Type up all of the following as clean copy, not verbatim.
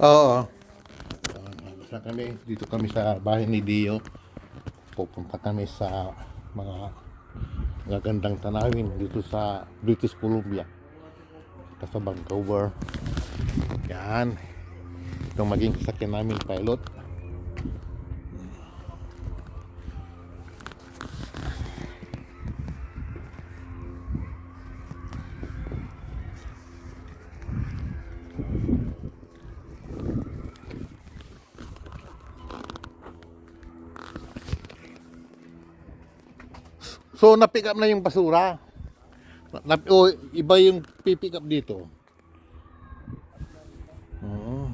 Oo. Basta kami, dito kami sa bahay ni Dio. Pupunta kami sa mga magagandang tanawin dito sa British Columbia. Sa Vancouver. Yan. Itong maging sasakyan namin pilot. So na-pick up na yung basura. O iba yung pipick up dito. Oo.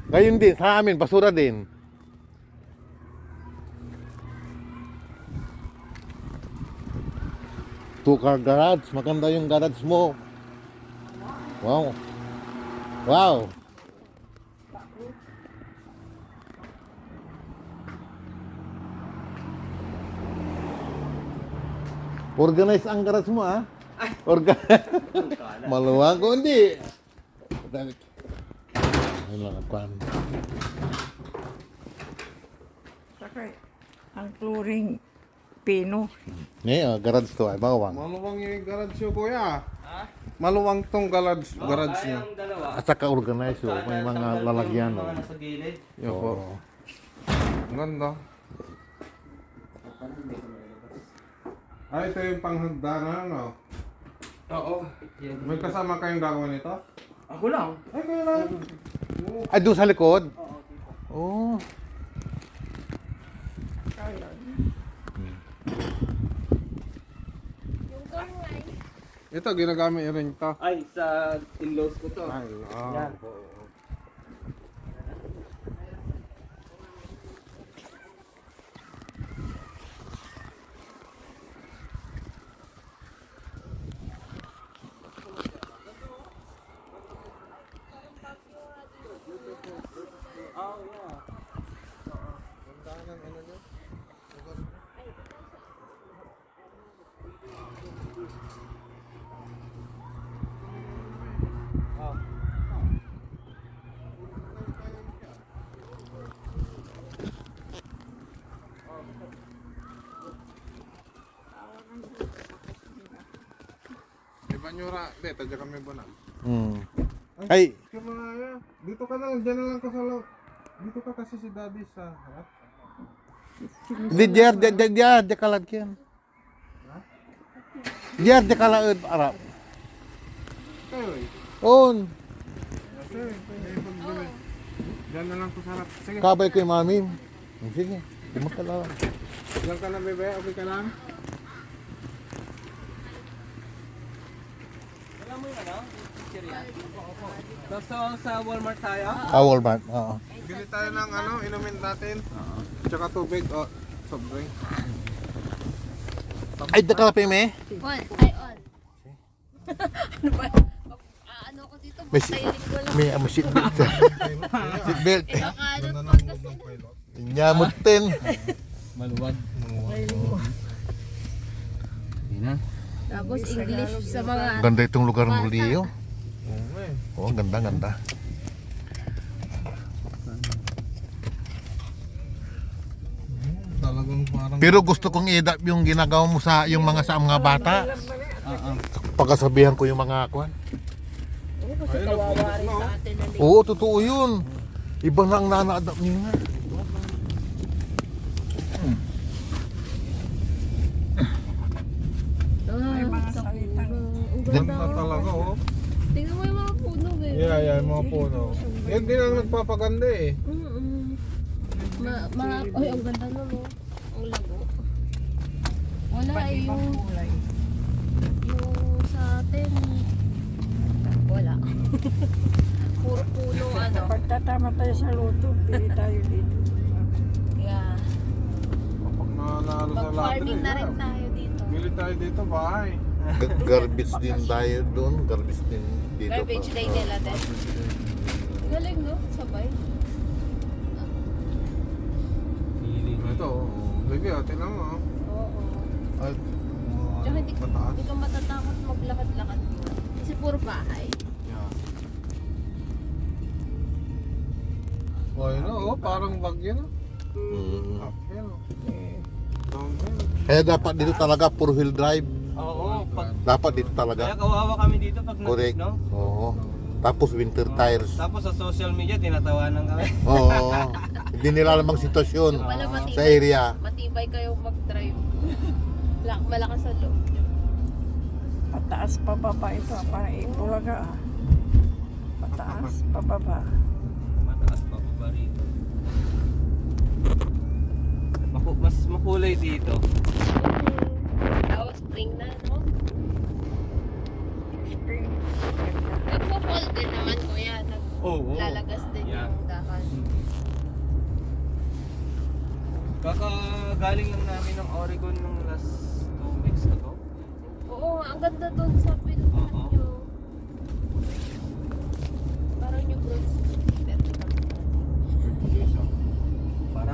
Ngayon din sa amin basura din. Two-car garage, maganda yung garage mo. Wow. Wow. Organize ang garage mo, ah. Maluwag ko, hindi. Ayun lang ang kwan. Saka ang flooring pino. Garage to ay bawang. Maluwang yung garage nyo, kuya. Ha? Maluwang tong garage nyo. At saka organize yo, may mga lalagyan. Mga nasa gilid. Yan po. Oo. Ang ganda. Ay, ito yung panghagdanan, no? Oo. May kasama kayong gagawa nito? Ako lang. Ay, kayo lang. Ay, doon sa likod? Oo. Ito, ginagamit rin ito. Ay, sa in-laws ko to. Ay, Yan. Banyura, tadya kami ba na? Ay, Kamaya, dito ka lang, dyan na lang ka sa loob. Dito ka kasi si daddy sa harap. di kalad kiyan. Di kalad Arab. Kayo eh. On, Kasi, dyan na lang ko sa harap. Sige, kabay ko yung mami. Sige, kumakala. lang ka na bebe, okay ka lang? Alam mo yun, ano? So, sa Walmart tayo? Walmart, oo. Bili tayo ng ano, inumin natin. Tsaka tubig, soft drink. Ay, dakalapi me? On. Ay, on. Ano ba? Ano ko dito? May Pagkailin ko lang. May seatbelt. Seatbelt. Nakaano pa kasi. Nyamutin. Maluwag. Hindi na. Tapos English sa mga... Ganda itong lugar mo, Leo. Oo eh. Oo, ganda. Talagang parang... Pero gusto kong i-adapt yung ginagawa mo sa yung mga sa mga bata. Pagkasabihan ko yung mga kwan. Kasi kawawa rin sa atin na Oo, totoo yun. Iba na ang nana-adapt niyo nga. May mga salitang Ganda talaga, oh. Tingnan mo yung mga puno, babe. Yeah, yung mga puno. Yan din ang nagpapaganda eh. Ay, ang ganda na mo. Ang lago. Wala eh, ibang kulay. yung sa atin. Wala. Puro puno, ano. Pagtatama tayo sa luto, pili tayo dito. Yeah. Kapag nanalo sa lahat Mag-farming na rin tayo dito. Bili tayo dito, bahay. Garbage din tayo doon. Garbage din dito. Garbage day nila din. Galing, no? Sabay. Ito, baby, tingnan mo. Oo. Ay, Tsaka hindi Mataas. ka matatakot maglakad-lakad. Kasi puro bahay. Yeah. Oh, yun oh, parang bagyo na. Uphill. Downhill. Kaya dapat dito talaga puro hill drive. Oo, pag Dapat dito kaya talaga. kawawa kami dito pag Correct. no? Oo. Tapos winter tires. Tapos sa social media tinatawanan kami. Oo. Hindi nila alam ang sitwasyon Wala sa area. Matibay kayo mag-drive. Malakas sa loob. Pataas pababa ito. Parang Ipulaga. Pataas pababa. Mataas pa ba rito? Mas makulay dito. Tapos spring na, no? Spring. Nagpo-fall din naman, kuya. Oo. Naglalagas din Yeah. yung dakan. Kakagaling lang namin ng Oregon nung last 2 weeks ago. Oo, ang ganda doon sa pinuntahan Oo. nyo.